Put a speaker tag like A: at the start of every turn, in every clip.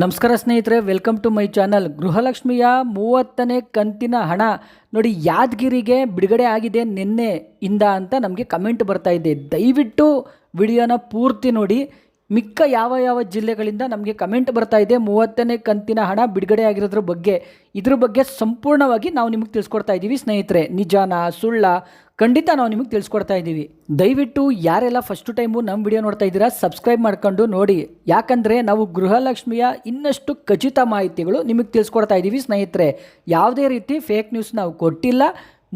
A: ನಮಸ್ಕಾರ ಸ್ನೇಹಿತರೆ, welcome to my channel. ಗೃಹಲಕ್ಷ್ಮಿಯ 30ನೇ ಕಂತಿನ ಹಣ ನೋಡಿ ಯಾದಗಿರಿಗೆ ಬಿಡುಗಡೆ ಆಗಿದೆ ನಿನ್ನೆ ಇಂದ ಅಂತ ನಮಗೆ ಕಮೆಂಟ್ ಬರ್ತಾ ಇದೆ. ದಯವಿಟ್ಟು ವಿಡಿಯೋನ ಪೂರ್ತಿ ನೋಡಿ. ಮಿಕ್ಕ ಯಾವ ಜಿಲ್ಲೆಗಳಿಂದ ನಮಗೆ ಕಮೆಂಟ್ ಬರ್ತಾ ಇದೆ 30ನೇ ಕಂತಿನ ಹಣ ಬಿಡುಗಡೆ ಆಗಿರೋದ್ರ ಬಗ್ಗೆ. ಇದ್ರ ಬಗ್ಗೆ ಸಂಪೂರ್ಣವಾಗಿ ನಾವು ನಿಮಗೆ ತಿಳಿಸ್ಕೊಡ್ತಾ ಇದ್ದೀವಿ ಸ್ನೇಹಿತರೆ. ನಿಜಾನ ಸುಳ್ಳ ಖಂಡಿತ ನಾವು ನಿಮಗೆ ತಿಳಿಸ್ಕೊಡ್ತಾ ಇದ್ದೀವಿ. ದಯವಿಟ್ಟು ಯಾರೆಲ್ಲ ಫಸ್ಟ್ ಟೈಮು ನಮ್ಮ ವಿಡಿಯೋ ನೋಡ್ತಾ ಇದ್ದೀರಾ ಸಬ್ಸ್ಕ್ರೈಬ್ ಮಾಡ್ಕೊಂಡು ನೋಡಿ. ಯಾಕಂದರೆ ನಾವು ಗೃಹಲಕ್ಷ್ಮಿಯ ಇನ್ನಷ್ಟು ಖಚಿತ ಮಾಹಿತಿಗಳು ನಿಮಗೆ ತಿಳಿಸ್ಕೊಡ್ತಾ ಇದ್ದೀವಿ ಸ್ನೇಹಿತರೆ. ಯಾವುದೇ ರೀತಿ ಫೇಕ್ ನ್ಯೂಸ್ ನಾವು ಕೊಟ್ಟಿಲ್ಲ,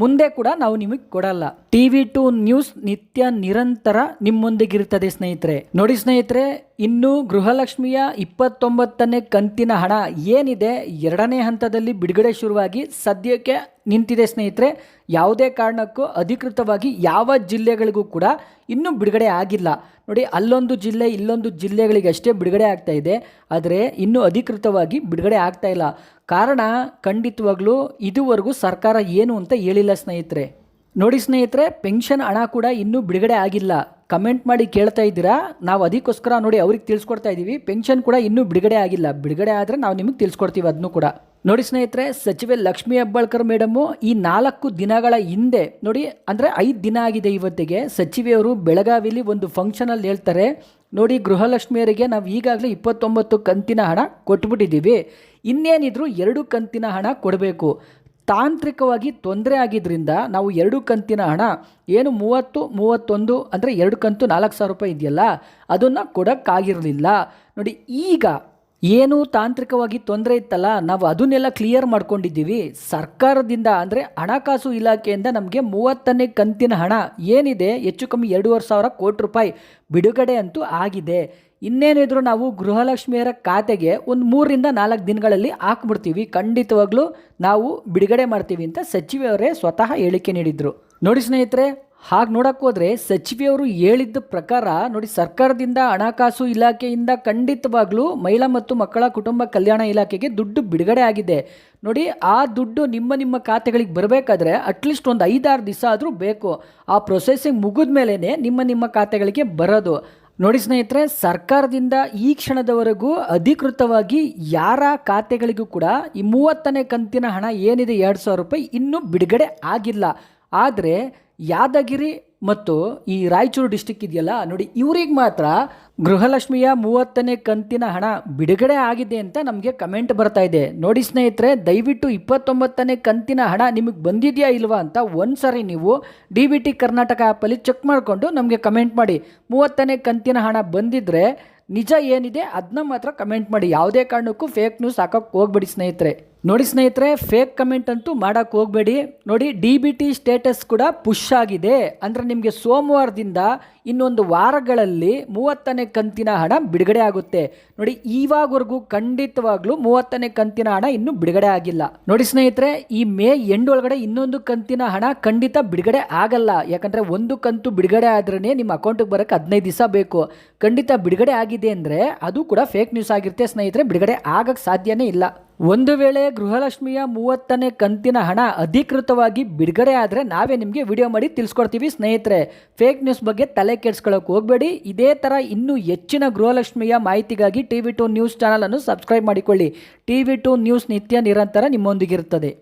A: ಮುಂದೆ ಕೂಡ ನಾವು ನಿಮಗೆ ಕೊಡಲ್ಲ. TV2 ನ್ಯೂಸ್ ನಿತ್ಯ ನಿರಂತರ ನಿಮ್ಮೊಂದಿಗಿರುತ್ತದೆ ಸ್ನೇಹಿತರೆ. ನೋಡಿ ಸ್ನೇಹಿತರೆ, ಇನ್ನು ಗೃಹಲಕ್ಷ್ಮಿಯ 29ನೇ ಕಂತಿನ ಹಣ ಏನಿದೆ 2ನೇ ಹಂತದಲ್ಲಿ ಬಿಡುಗಡೆ ಶುರುವಾಗಿ ಸದ್ಯಕ್ಕೆ ನಿಂತಿದೆ ಸ್ನೇಹಿತರೆ. ಯಾವುದೇ ಕಾರಣಕ್ಕೂ ಅಧಿಕೃತವಾಗಿ ಯಾವ ಜಿಲ್ಲೆಗಳಿಗೂ ಕೂಡ ಇನ್ನೂ ಬಿಡುಗಡೆ ಆಗಿಲ್ಲ. ನೋಡಿ, ಅಲ್ಲೊಂದು ಜಿಲ್ಲೆ ಇಲ್ಲೊಂದು ಜಿಲ್ಲೆಗಳಿಗೆ ಅಷ್ಟೇ ಬಿಡುಗಡೆ ಆಗ್ತಾ ಇದೆ, ಆದರೆ ಇನ್ನೂ ಅಧಿಕೃತವಾಗಿ ಬಿಡುಗಡೆ ಆಗ್ತಾ ಇಲ್ಲ. ಕಾರಣ ಖಂಡಿತವಾಗ್ಲೂ ಇದುವರೆಗೂ ಸರ್ಕಾರ ಏನು ಅಂತ ಹೇಳಿಲ್ಲ ಸ್ನೇಹಿತರೆ. ನೋಡಿ ಸ್ನೇಹಿತರೆ, ಪೆನ್ಷನ್ ಹಣ ಕೂಡ ಇನ್ನೂ ಬಿಡುಗಡೆ ಆಗಿಲ್ಲ. ಕಮೆಂಟ್ ಮಾಡಿ ಕೇಳ್ತಾ ಇದ್ದೀರಾ, ನಾವು ಅದಕ್ಕೋಸ್ಕರ ನೋಡಿ ಅವ್ರಿಗೆ ತಿಳಿಸ್ಕೊಡ್ತಾ ಇದ್ದೀವಿ. ಪೆನ್ಷನ್ ಕೂಡ ಇನ್ನೂ ಬಿಡುಗಡೆ ಆಗಿಲ್ಲ. ಬಿಡುಗಡೆ ಆದರೆ ನಾವು ನಿಮಗೆ ತಿಳಿಸ್ಕೊಡ್ತೀವಿ ಅದನ್ನು ಕೂಡ. ನೋಡಿ ಸ್ನೇಹಿತರೆ, ಸಚಿವೆ ಲಕ್ಷ್ಮೀ ಹೆಬ್ಬಾಳ್ಕರ್ ಮೇಡಮು ಈ 4 ದಿನಗಳ ಹಿಂದೆ ನೋಡಿ, ಅಂದರೆ 5 ದಿನ ಆಗಿದೆ ಇವತ್ತಿಗೆ, ಸಚಿವೆಯವರು ಬೆಳಗಾವಿಲಿ ಒಂದು ಫಂಕ್ಷನಲ್ಲಿ ಹೇಳ್ತಾರೆ, ನೋಡಿ ಗೃಹಲಕ್ಷ್ಮಿಯರಿಗೆ ನಾವು ಈಗಾಗಲೇ 29 ಕಂತಿನ ಹಣ ಕೊಟ್ಬಿಟ್ಟಿದ್ದೀವಿ, ಇನ್ನೇನಿದ್ರು 2 ಕಂತಿನ ಹಣ ಕೊಡಬೇಕು. ತಾಂತ್ರಿಕವಾಗಿ ತೊಂದರೆ ಆಗಿದ್ದರಿಂದ ನಾವು 2 ಕಂತಿನ ಹಣ ಏನು 30, 31 ಅಂದರೆ 2 ಕಂತು 4,000 ರೂಪಾಯಿ ಇದೆಯಲ್ಲ, ಅದನ್ನು ಕೊಡೋಕ್ಕಾಗಿರಲಿಲ್ಲ. ನೋಡಿ, ಈಗ ಏನು ತಾಂತ್ರಿಕವಾಗಿ ತೊಂದರೆ ಇತ್ತಲ್ಲ, ನಾವು ಅದನ್ನೆಲ್ಲ ಕ್ಲಿಯರ್ ಮಾಡ್ಕೊಂಡಿದ್ದೀವಿ. ಸರ್ಕಾರದಿಂದ ಅಂದರೆ ಹಣಕಾಸು ಇಲಾಖೆಯಿಂದ ನಮಗೆ 30ನೇ ಕಂತಿನ ಹಣ ಏನಿದೆ ಹೆಚ್ಚು ಕಮ್ಮಿ 2,500 ಕೋಟಿ ರೂಪಾಯಿ ಬಿಡುಗಡೆ ಅಂತೂ ಆಗಿದೆ. ಇನ್ನೇನಿದ್ರು ನಾವು ಗೃಹಲಕ್ಷ್ಮಿಯರ ಖಾತೆಗೆ ಒಂದು 3 ರಿಂದ 4 ದಿನಗಳಲ್ಲಿ ಹಾಕ್ಬಿಡ್ತೀವಿ, ಖಂಡಿತವಾಗ್ಲೂ ನಾವು ಬಿಡುಗಡೆ ಮಾಡ್ತೀವಿ ಅಂತ ಸಚಿವೆಯವರೇ ಸ್ವತಃ ಹೇಳಿಕೆ ನೀಡಿದರು. ನೋಡಿ ಸ್ನೇಹಿತರೆ, ಹಾಗೆ ನೋಡಕ್ಕೆ ಹೋದರೆ ಸಚಿವೆಯವರು ಹೇಳಿದ್ದ ಪ್ರಕಾರ ನೋಡಿ, ಸರ್ಕಾರದಿಂದ ಹಣಕಾಸು ಇಲಾಖೆಯಿಂದ ಖಂಡಿತವಾಗ್ಲೂ ಮಹಿಳಾ ಮತ್ತು ಮಕ್ಕಳ ಕುಟುಂಬ ಕಲ್ಯಾಣ ಇಲಾಖೆಗೆ ದುಡ್ಡು ಬಿಡುಗಡೆ ಆಗಿದೆ. ನೋಡಿ, ಆ ದುಡ್ಡು ನಿಮ್ಮ ಖಾತೆಗಳಿಗೆ ಬರಬೇಕಾದ್ರೆ ಅಟ್ಲೀಸ್ಟ್ ಒಂದು 5-6 ದಿವಸ ಆದರೂ ಬೇಕು. ಆ ಪ್ರೊಸೆಸಿಂಗ್ ಮುಗಿದ ಮೇಲೇ ನಿಮ್ಮ ಖಾತೆಗಳಿಗೆ ಬರೋದು. ನೋಡಿ ಸ್ನೇಹಿತರೆ, ಸರ್ಕಾರದಿಂದ ಈ ಕ್ಷಣದವರೆಗೂ ಅಧಿಕೃತವಾಗಿ ಯಾರ ಖಾತೆಗಳಿಗೂ ಕೂಡ ಈ 30ನೇ ಕಂತಿನ ಹಣ ಏನಿದೆ 2,000 ರೂಪಾಯಿ ಇನ್ನೂ ಬಿಡುಗಡೆ ಆಗಿಲ್ಲ. ಆದರೆ ಯಾದಗಿರಿ ಮತ್ತು ಈ ರಾಯಚೂರು ಡಿಸ್ಟಿಕ್ ಇದೆಯಲ್ಲ ನೋಡಿ, ಇವ್ರಿಗೆ ಮಾತ್ರ ಗೃಹಲಕ್ಷ್ಮಿಯ 30ನೇ ಕಂತಿನ ಹಣ ಬಿಡುಗಡೆ ಆಗಿದೆ ಅಂತ ನಮಗೆ ಕಮೆಂಟ್ ಬರ್ತಾ ಇದೆ. ನೋಡಿ ಸ್ನೇಹಿತರೆ, ದಯವಿಟ್ಟು 29ನೇ ಕಂತಿನ ಹಣ ನಿಮಗೆ ಬಂದಿದೆಯಾ ಇಲ್ವಾ ಅಂತ ಒಂದ್ಸರಿ ನೀವು DBT ಕರ್ನಾಟಕ ಆ್ಯಪಲ್ಲಿ ಚೆಕ್ ಮಾಡಿಕೊಂಡು ನಮಗೆ ಕಮೆಂಟ್ ಮಾಡಿ. 30ನೇ ಕಂತಿನ ಹಣ ಬಂದಿದ್ದರೆ ನಿಜ ಏನಿದೆ ಅದನ್ನ ಮಾತ್ರ ಕಮೆಂಟ್ ಮಾಡಿ. ಯಾವುದೇ ಕಾರಣಕ್ಕೂ ಫೇಕ್ ನ್ಯೂಸ್ ಹಾಕೋಕ್ಕೆ ಹೋಗ್ಬೇಡಿ ಸ್ನೇಹಿತರೆ. ನೋಡಿ ಸ್ನೇಹಿತರೆ, ಫೇಕ್ ಕಮೆಂಟ್ ಅಂತೂ ಮಾಡೋಕ್ಕೆ ಹೋಗಬೇಡಿ. ನೋಡಿ, DBT ಸ್ಟೇಟಸ್ ಕೂಡ ಪುಷ್ ಆಗಿದೆ, ಅಂದರೆ ನಿಮಗೆ ಸೋಮವಾರದಿಂದ ಇನ್ನೊಂದು ವಾರಗಳಲ್ಲಿ 30ನೇ ಕಂತಿನ ಹಣ ಬಿಡುಗಡೆ ಆಗುತ್ತೆ. ನೋಡಿ, ಇವಾಗವರೆಗೂ ಖಂಡಿತವಾಗ್ಲೂ 30ನೇ ಕಂತಿನ ಹಣ ಇನ್ನೂ ಬಿಡುಗಡೆ ಆಗಿಲ್ಲ. ನೋಡಿ ಸ್ನೇಹಿತರೆ, ಈ ಮೇ ಎಂಡ್ ಒಳಗಡೆ ಇನ್ನೊಂದು ಕಂತಿನ ಹಣ ಖಂಡಿತ ಬಿಡುಗಡೆ ಆಗಲ್ಲ. ಯಾಕಂದರೆ ಒಂದು ಕಂತು ಬಿಡುಗಡೆ ಆದ್ರೇ ನಿಮ್ಮ ಅಕೌಂಟಿಗೆ ಬರೋಕ್ಕೆ 15 ದಿವಸ ಬೇಕು. ಖಂಡಿತ ಬಿಡುಗಡೆ ಆಗಿದೆ ಅಂದರೆ ಅದು ಕೂಡ ಫೇಕ್ ನ್ಯೂಸ್ ಆಗಿರುತ್ತೆ ಸ್ನೇಹಿತರೆ, ಬಿಡುಗಡೆ ಆಗಕ್ಕೆ ಸಾಧ್ಯನೇ ಇಲ್ಲ. ಒಂದು ವೇಳೆ ಗೃಹಲಕ್ಷ್ಮಿಯ 30ನೇ ಕಂತಿನ ಹಣ ಅಧಿಕೃತವಾಗಿ ಬಿಡುಗಡೆ ಆದರೆ ನಾವೇ ನಿಮಗೆ ವಿಡಿಯೋ ಮಾಡಿ ತಿಳಿಸ್ಕೊಡ್ತೀವಿ ಸ್ನೇಹಿತರೆ. ಫೇಕ್ ನ್ಯೂಸ್ ಬಗ್ಗೆ ತಲೆ ಕೆಡಿಸ್ಕೊಳ್ಳೋಕೆ ಹೋಗಬೇಡಿ. ಇದೇ ಥರ ಇನ್ನೂ ಹೆಚ್ಚಿನ ಗೃಹಲಕ್ಷ್ಮಿಯ ಮಾಹಿತಿಗಾಗಿ TV2 ನ್ಯೂಸ್ ಚಾನಲನ್ನು ಸಬ್ಸ್ಕ್ರೈಬ್ ಮಾಡಿಕೊಳ್ಳಿ. TV2 ನ್ಯೂಸ್ ನಿತ್ಯ ನಿರಂತರ ನಿಮ್ಮೊಂದಿಗಿರುತ್ತದೆ.